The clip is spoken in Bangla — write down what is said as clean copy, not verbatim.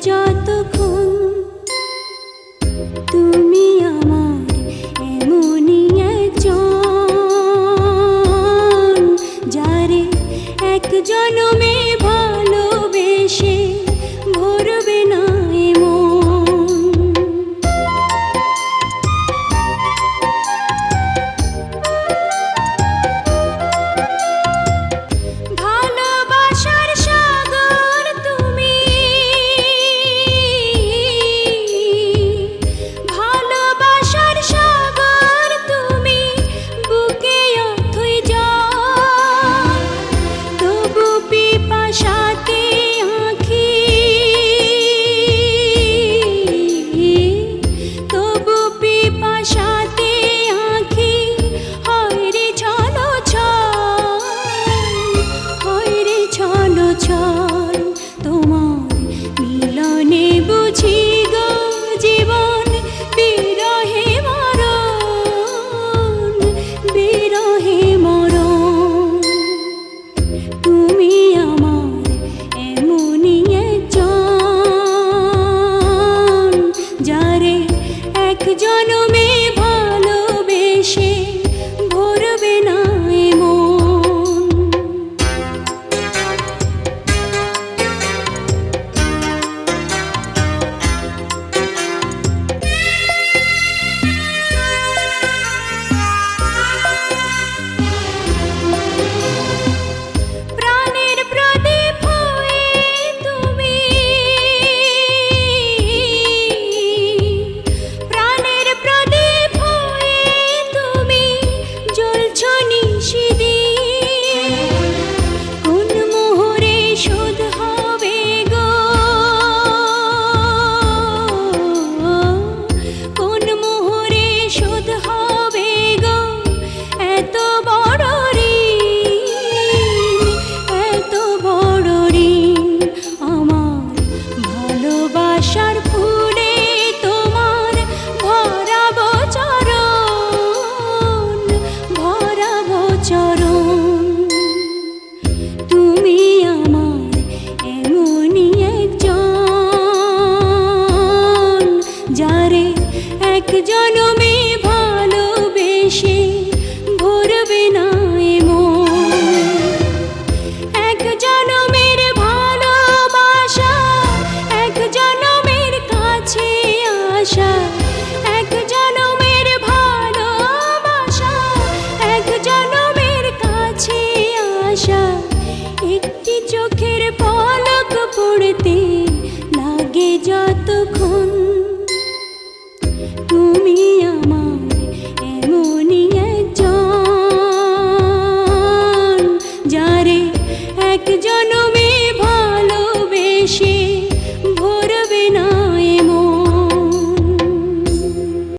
যতক্ষণ তুমি আমার এমনই একজন, যারে এক জনমে ভালোবেসে ভরবে না এক জনমে ভালোবেসে ভরবে না এক জনমের ভালোবাসা, এক জনমের কাছে আসা, এক জনমের ভালোবাসা, এক জনমের কাছে আসা। একটি চোখের পলক পড়তে লাগে যতক্ষণ তুমি আমার এমনই একজন, যারে এক জন